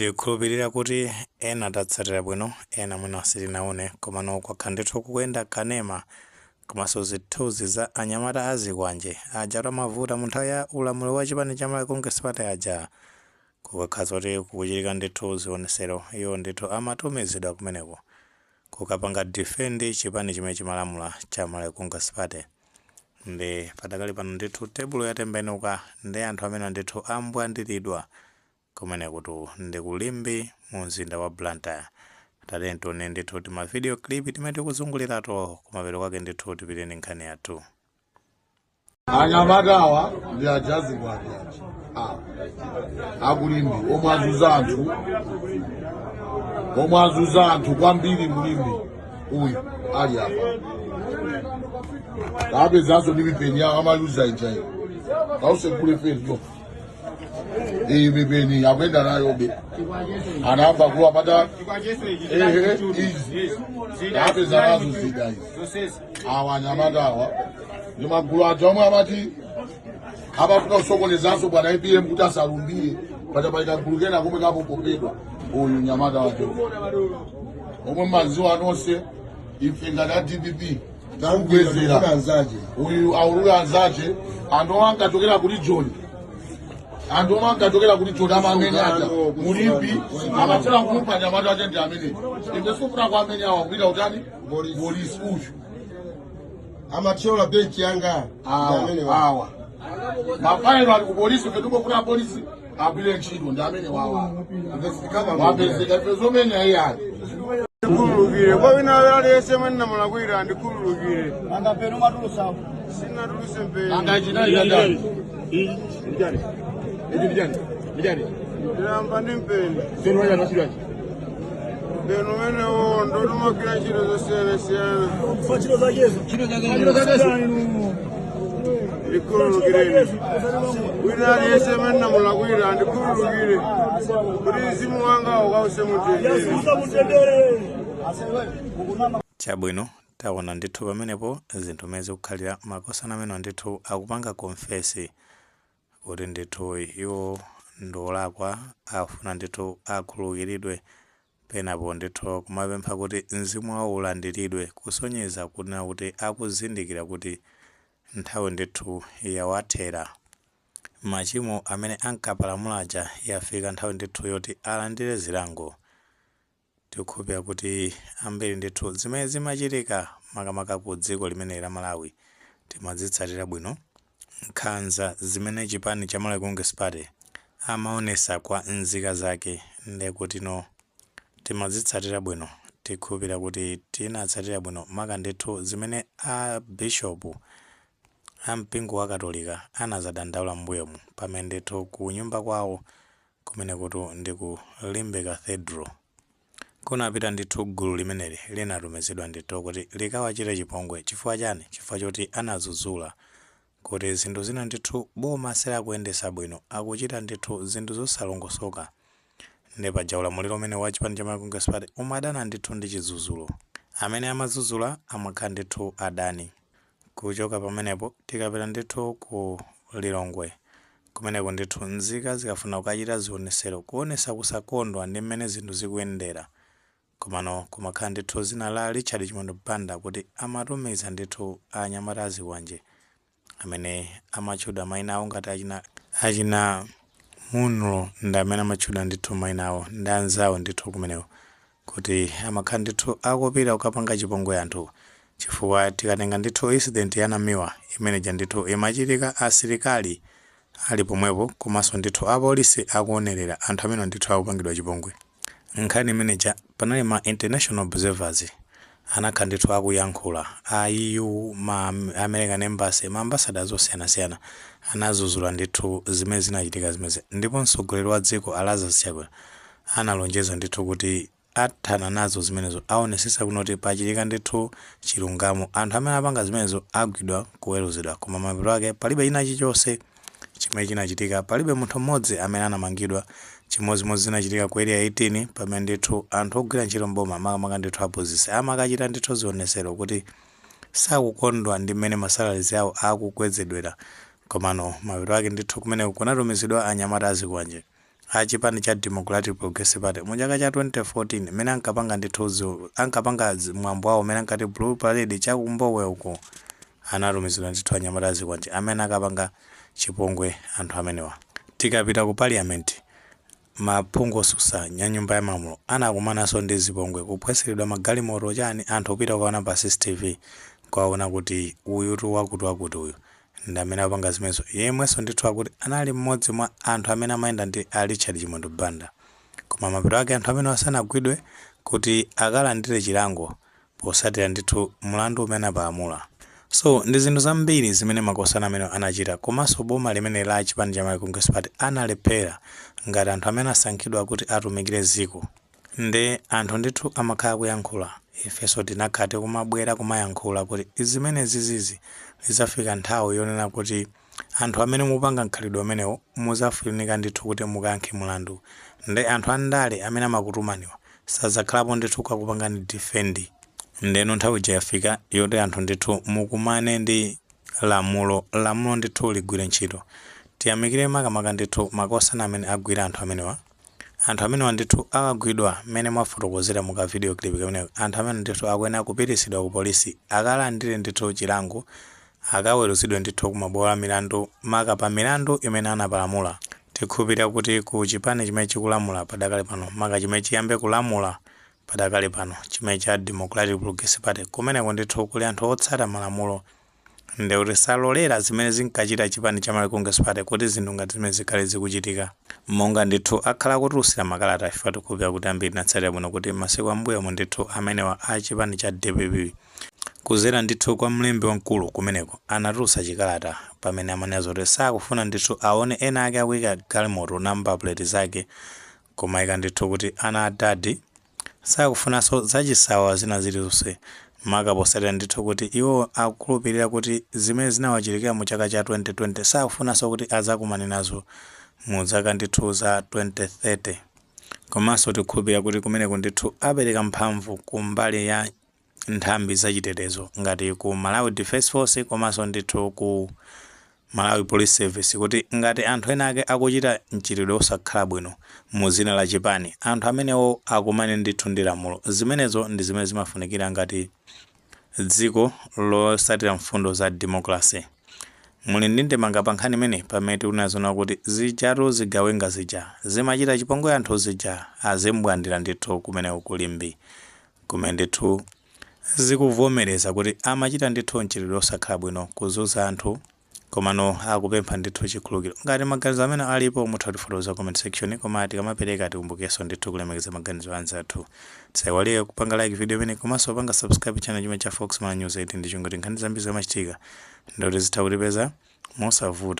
Ndikhulupirira kuti ena tatsatira bwino ena mwina sitinaone komano kwakhala ndithu kuyenda kanema komanso zithunzi za anyamata azikwanje aja amavuta mu nthawi ya ulamuliro wa chipani cha Malawi Congress Party aja kukakhala kuti kukuchitika ndithu zionesero iyo ndithu amatumizidwa kumeneko kukapanga defend chipani chimene chimalamula cha Malawi Congress Party. Ndi padakali pano ndithu tebulo yatembenuka ndi anthu amene ndithu ambwandiridwa kumeneko tu ndi kulimbi mu mzinda wa Blantyre. Talento ne ndithu ma video clip timene tikuzungulira to kumapeto kwake ndithu tipiteni nkhani yathu. Anyamatawa ndi ajazi kwa ajaji akulimbi omwazuza anthu kwambiri mulimbi uyu ali apa apezanso ndi mipeni yawo amaluza injayi kausekule feri mipeni akwenda nayobe anamba kuwa pata izi apeza nazo zida izi awa anyamatawa ndi magulu aja omwe amati abafuna kusokonezanso bwana IPM kuti asalumbire patapaita gulu kena komwe kapopopedwa uyu nyamata wacho omwe maziwa anonse ife ngati DPP takugwezera uyu aulula anzace anthu omwe ankachokera kuti John amamenya aja mulimbi amatera kumpa nyamata wache ndi amene inde sofuna kwa amene awa kupita utani polisi uyu amachola benchi yanga awa mafailo ali ku polisi petuko kuna polisi abile ntchito ndi amene wawa wapezeka pezomenya iyali kululukire kwa wina aliyese mwana mulakwira ndikululukire anga peno matulusa sina tuluse mpeni anga chinayi ndani Mijani. Ndamba ndi mpeni. sino waya nasiraji Peno mene wo ndo makira chiro zosiyana. chiro za Yesu chiro za ndikululukire wina aliyese mwana mulakwira ndikululukire kuti mzimu wanga ukause mutendere. Chabwino taona ndithu pamenepo zinthu mezi kukhalira makosana amene ndithu akupanga confess kuti ndithu iwo ndolakwa afuna ndithu akhulukiridwe penapo ndithu kumapempha kuti mzimu wawo ulandiridwe kusonyeza kunena kuti akuzindikira kuti nthawi ndithu yawathera machimo amene ankapalamulaja yafika nthawi ndithu yoti alandire zilango. Tikukhulupirira kuti ambiri ndithu zimene zimachitika makamaka ku dziko limene la Malawi timazitsatira bwino nkhanza zimene chipani cha Malawi Congress Party amaonesa kwa nzika zake ndekuti no timazitsatira bwino. Tikukhulupirira kuti tinatsatira bwino maka ndithu zimene a bishop ampingo wa Katolika anazadandaula mbuyomu pamene ndithu ku nyumba kwawo kumene kuti ndi ku Limbe Cathedral kunapita ndithu gulu limeneli linatumizidwa ndithu kuti likawachire chipongwe. Chifukwa chani? Chifukwa choti anazuzula kuti zinthu zina ndithu boma silakuyendesa bwino akuchita ndithu zinthu zosalongosoka. Ndi paja ulamuliro umene wa chipani cha Malawi Congress Party umadana ndithu ndi chizuzulo. Amene amazuzula amakhala ndithu adani. Kuchoka pamenepo tikapita ndithu ku Lilongwe kumeneko ndithu nzika zikafuna kukachita zionesero kuonesa kusakondwa ndi mmene zinthu zikuyendera. Komano kumakhala ndithu zina la Richard Chimondo Banda kuti amatumiza ndithu anyamata azikwanje amene amatchedwa mayina awo ngati achina Munro ndi amene amatchedwa ndithu mayina awo ndi anzawo ndithu kumeneko kuti amakhala ndithu akupita kukapanga chipongwe anthu. Chifukwa tikatenga ndithu incident ya Namiwa imene ndithu imachitika asilikali ali pomwepo komanso ndithu apolisi akuonerera anthu amene ndithu akupangidwa chipongwe. Nkhani imeneja panali ma international observers anakhala ndithu akuyankhula a EU ma American Embassy ma ambassadors osiyanasiyana anazuzula ndithu zimene zinachitika zimeze ndipo mtsogoleri wa dziko Lazarus Chakwera analonjeza ndithu kuti athana nazo zimenezo aonesesa kunoti pachitika ndithu chilungamo anthu amene apanga zimenezo agwidwa kuweruzidwa. Koma mapeto ake palibe china chilichonse chimene chinachitika, palibe munthu mmodzi amene anamangidwa. Chimodzimodzi zinachitika ku area 18 pamene ndithu anthu ogwira ntchito mboma makamaka ndithu aphunzitsi amakachita ndithu zionesero kuti sakukondwa ndi mmene masalarizi awo akukwezedwera. Komano mapeto ake ndithu kumene kunatumizidwa anyamata azikwanje achipani cha Democratic Progressive Party mu chaka cha 2014 mene ankapanga ndithu ankapanga mwambo wawo mene ankati Blue Parade chakumbowe uko anatumizidwa ndithu anyamata zikwanje amene akapanga chipongwe anthu amenewa. Tikapita ku parliament maphungu osusa nyumba ya malamulo anakumananso ndi zipongwe kuphwasiridwa magalimoto chani anthu opita kuona pa CCTV kwaona kuti uyu tu wakuti uyu ndi amene apanga zimenezo yemwenso ndithu akuti anali mmodzi mwa anthu amene amayenda ndi Richard Chimondo Banda koma mapeto ake anthu amene asanagwidwe kuti akalandire chilango posatira ndithu mlandu umene apalamula. So ndi zinthu zambiri zimene makosana amene anachita komanso boma limene la chipani cha Malawi Congress Party analephera ngati anthu amene asankhidwa kuti atumikire ziko ndi anthu ndithu amakhala kuyankhula ifenso tinakhate kumabwera kumayankhula kuti zimene zizizi lizafika nthawi yonena kuti anthu amene mupanga mkhalidwe amenewo muzafunika ndithu kuti mukankhe mulandu ndi anthu andale amene amakutumaniwa sazakhalapo ndithu kakupangani defendi. Ndeno nthawi yafika yoti anthu ndithu mukumane ndi lamulo ndithu ligwire ntchito. Tiyamikire makamaka ndithu makosana amene agwira anthu amenewa ndithu akagwidwa mmene mwafotokozera muka video clip kameneyo anthu amene ndithu akuyenera kupitisidwa ku polisi akalandire ndithu chilango akaweruzidwe ndithu kumabwalo milandu makapa milandu imene anapalamula. Tikhulupirira kuti ku chipani chimene chikulamula padakali pano maka chimene chiyambe kulamula padakali pano chimene cha Democratic Progressive Party kumeneko ndithu kuli anthu otsata malamulo ndi kuti salolera zimene zinkachita chipani cha Malawi Congress Party kuti zinthu ngati zimene zikhale zikuchitika monga ndithu akhala kutulutsa makalata ife tikupira kuti ambiri natsatira bwino kuti masiku ambuyo ndithu amenewa a chipani cha DPP kuzera ndithu kwa mlembi wamkulu kumeneko anatulutsa chikalata pamene amanena kuti sakufuna ndithu aone ena ake akuyika galimoto number plate zake kumayika ndithu kuti ana adadi sakufunanso zachisawa zina zilizonse maka posatira ndithu kuti iwo akukhulupirira kuti zimene zinawachitikira mu chaka cha 2020 sakufunanso kuti azakumane nazo mu zaka ndithu za 2030 komanso tikhulupirira kuti kumeneko ndithu apereka mphamvu kumbali ya nthambi zachitetezo ngati ku Malawi Defense Force komanso ndithu ku Malawi Police Service kuti ngati anthu ena ake akuchita mchitidwe osakhala bwino mu zina la chipani anthu amenewo akumane ndithu ndi lamulo. Zimenezo ndi zimene zimafunikira ngati dziko losatira mfundo za democracy. Muli ndi ndemanga pa nkhani imene pamene tikunazoona kuti zijatu zigawenga zija zimachita chipongwe anthu zija azimbwandira ndithu kumeneko kulimbi kumene ndithu zikuvomereza kuti amachita ndithu mchitidwe osakhala bwino kuzunza anthu komano akupempha ndithu chikhululukiro. Ngati maganizo amene alipo mutha kutifotokoza comment section koma tikamapereka tikumbukenso ndithu kulemekeza maganizo anzathu. Musaiwale kupanga like video imene komanso panga subscribe channel chimene cha Fox Malawi News 8 ndicho ngoti nkhani zambiri zamachitika ndoti zitha kutipeza mosavuta.